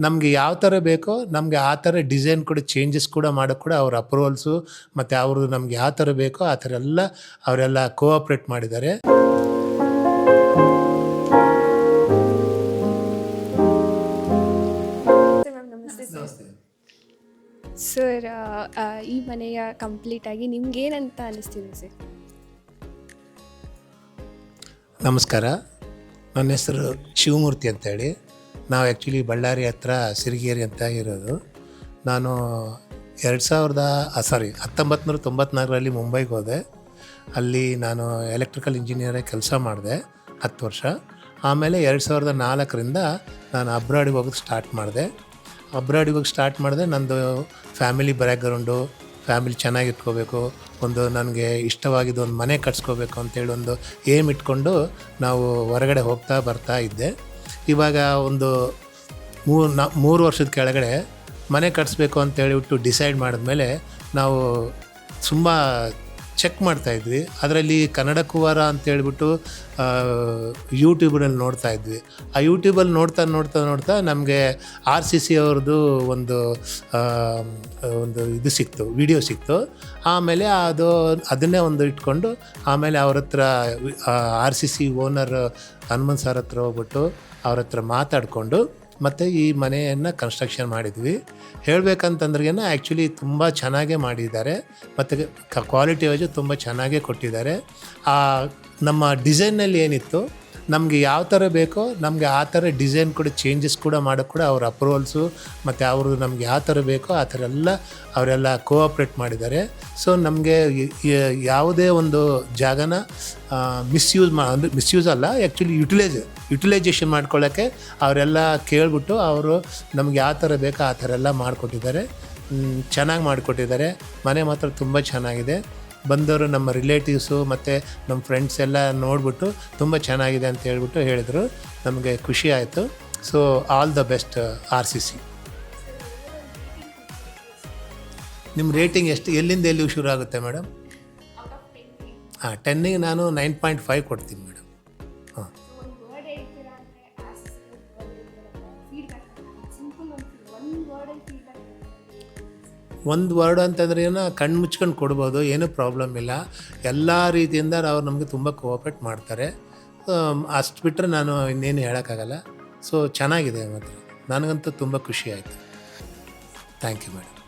ನಮಗೆ ಯಾವ ಥರ ಬೇಕೋ ನಮಗೆ ಆ ಥರ ಡಿಸೈನ್ ಕೂಡ ಚೇಂಜಸ್ ಕೂಡ ಮಾಡೋಕ್ಕೆ ಕೂಡ ಅವ್ರ ಅಪ್ರೂವಲ್ಸು ಮತ್ತು ಅವ್ರದ್ದು ನಮ್ಗೆ ಯಾವ ಥರ ಬೇಕೋ ಆ ಥರ ಎಲ್ಲ ಅವರೆಲ್ಲ ಕೋಆಪ್ರೇಟ್ ಮಾಡಿದ್ದಾರೆ. ಸರ್, ಈ ಮನೆಯ ಕಂಪ್ಲೀಟಾಗಿ ನಿಮ್ಗೇನಂತ ಅನ್ನಿಸ್ತಿದೆ ಸರ್? ನಮಸ್ಕಾರ, ನನ್ನ ಹೆಸರು ಶಿವಮೂರ್ತಿ ಅಂತೇಳಿ. ನಾವು ಆ್ಯಕ್ಚುಲಿ ಬಳ್ಳಾರಿ ಹತ್ರ ಸಿರಿಗೇರಿ ಅಂತ ಇರೋದು. ನಾನು 1994ರಲ್ಲಿ ಮುಂಬೈಗೆ ಹೋದೆ. ಅಲ್ಲಿ ನಾನು ಎಲೆಕ್ಟ್ರಿಕಲ್ ಇಂಜಿನಿಯರಾಗಿ ಕೆಲಸ ಮಾಡಿದೆ 10 ವರ್ಷ. ಆಮೇಲೆ 2004ರಿಂದ ನಾನು ಅಬ್ರಾಡಿಗೆ ಹೋಗೋದು ಸ್ಟಾರ್ಟ್ ಮಾಡಿದೆ. ನಂದು ಫ್ಯಾಮಿಲಿ ಬ್ಯಾಕ್ಗ್ರೌಂಡು, ಫ್ಯಾಮಿಲಿ ಚೆನ್ನಾಗಿಟ್ಕೋಬೇಕು, ಒಂದು ನನಗೆ ಇಷ್ಟವಾಗಿದ್ದು ಒಂದು ಮನೆ ಕಟ್ಸ್ಕೋಬೇಕು ಅಂತೇಳಿ ಒಂದು ಏಮ್ ಇಟ್ಕೊಂಡು ನಾವು ಹೊರಗಡೆ ಹೋಗ್ತಾ ಬರ್ತಾ ಇದ್ದೆ. ಇವಾಗ ಒಂದು 3 ವರ್ಷದ ಕೆಳಗಡೆ ಮನೆ ಕಟ್ಸ್ಬೇಕು ಅಂತೇಳಿಬಿಟ್ಟು ಡಿಸೈಡ್ ಮಾಡಿದ್ಮೇಲೆ ನಾವು ತುಂಬ ಚೆಕ್ ಮಾಡ್ತಾಯಿದ್ವಿ. ಅದರಲ್ಲಿ ಕನ್ನಡ ಕುವರ ಅಂತೇಳ್ಬಿಟ್ಟು ಯೂಟ್ಯೂಬ್ನಲ್ಲಿ ನೋಡ್ತಾ ಇದ್ವಿ. ಆ ಯೂಟ್ಯೂಬಲ್ಲಿ ನೋಡ್ತಾ ನಮಗೆ RCC ಅವ್ರದ್ದು ಒಂದು ಇದು ಸಿಕ್ತು, ವಿಡಿಯೋ ಸಿಕ್ತು. ಆಮೇಲೆ ಅದನ್ನೇ ಒಂದು ಇಟ್ಕೊಂಡು ಆಮೇಲೆ ಅವ್ರ ಹತ್ರ RCC ಓನರ್ ಹನುಮಂತ್ ಸರ್ ಹತ್ರ ಹೋಗ್ಬಿಟ್ಟು ಅವ್ರ ಹತ್ರ ಮಾತಾಡಿಕೊಂಡು ಮತ್ತು ಈ ಮನೆಯನ್ನು ಕನ್ಸ್ಟ್ರಕ್ಷನ್ ಮಾಡಿದ್ವಿ. ಹೇಳಬೇಕಂತಂದ್ರಿಗೇನ ಆ್ಯಕ್ಚುಲಿ ತುಂಬ ಚೆನ್ನಾಗೇ ಮಾಡಿದ್ದಾರೆ ಮತ್ತು ಕ್ವಾಲಿಟಿ ವೈಸು ತುಂಬ ಚೆನ್ನಾಗೇ ಕೊಟ್ಟಿದ್ದಾರೆ. ನಮ್ಮ ಡಿಸೈನ್ನಲ್ಲಿ ಏನಿತ್ತು, ನಮಗೆ ಯಾವ ಥರ ಬೇಕೋ ನಮಗೆ ಆ ಥರ ಡಿಸೈನ್ ಕೂಡ ಚೇಂಜಸ್ ಕೂಡ ಮಾಡೋಕ್ಕೆ ಕೂಡ ಅವ್ರ ಅಪ್ರೂವಲ್ಸು ಮತ್ತು ಅವ್ರದ್ದು ನಮ್ಗೆ ಯಾವ ಥರ ಬೇಕೋ ಆ ಥರ ಎಲ್ಲ ಅವರೆಲ್ಲ ಕೋಆಪ್ರೇಟ್ ಮಾಡಿದ್ದಾರೆ. ಸೊ ನಮಗೆ ಯಾವುದೇ ಒಂದು ಜಾಗನ ಮಿಸ್ಯೂಸ್ ಅಲ್ಲ, ಆ್ಯಕ್ಚುಲಿ ಯುಟಿಲೈಜೇಷನ್ ಮಾಡ್ಕೊಳ್ಳೋಕ್ಕೆ ಅವರೆಲ್ಲ ಕೇಳಿಬಿಟ್ಟು ಅವರು ನಮ್ಗೆ ಯಾವ ಥರ ಬೇಕೋ ಆ ಥರ ಎಲ್ಲ ಮಾಡಿಕೊಟ್ಟಿದ್ದಾರೆ. ಚೆನ್ನಾಗಿ ಮಾಡಿಕೊಟ್ಟಿದ್ದಾರೆ. ಮನೆ ಮಾತ್ರ ತುಂಬ ಚೆನ್ನಾಗಿದೆ. ಬಂದವರು ನಮ್ಮ ರಿಲೇಟಿವ್ಸು ಮತ್ತು ನಮ್ಮ ಫ್ರೆಂಡ್ಸ್ ಎಲ್ಲ ನೋಡಿಬಿಟ್ಟು ತುಂಬ ಚೆನ್ನಾಗಿದೆ ಅಂತ ಹೇಳ್ಬಿಟ್ಟು ಹೇಳಿದರು. ನಮಗೆ ಖುಷಿ ಆಯಿತು. So all the best RCC. ನಿಮ್ಮ ರೇಟಿಂಗ್ ಎಷ್ಟು, ಎಲ್ಲಿಂದ ಎಲ್ಲಿಗೆ ಶುರು ಆಗುತ್ತೆ ಮೇಡಮ್? 10ಗೆ ನಾನು 9.5 ಕೊಡ್ತೀನಿ ಮೇಡಮ್. ಹಾಂ, ಒಂದು ವರ್ಡ್ ಅಂತಂದ್ರೆ ಕಣ್ಣು ಮುಚ್ಕೊಂಡು ಕೊಡ್ಬೋದು, ಏನೂ ಪ್ರಾಬ್ಲಮ್ ಇಲ್ಲ. ಎಲ್ಲ ರೀತಿಯಿಂದ ಅವ್ರು ನಮಗೆ ತುಂಬ ಕೋಆಪ್ರೇಟ್ ಮಾಡ್ತಾರೆ. ಅಷ್ಟು ಬಿಟ್ಟರೆ ನಾನು ಇನ್ನೇನು ಹೇಳೋಕ್ಕಾಗಲ್ಲ. ಸೊ ಚೆನ್ನಾಗಿದೆ ಮಾತ್ರ, ನನಗಂತೂ ತುಂಬ ಖುಷಿ ಆಯಿತು. Thank you madam.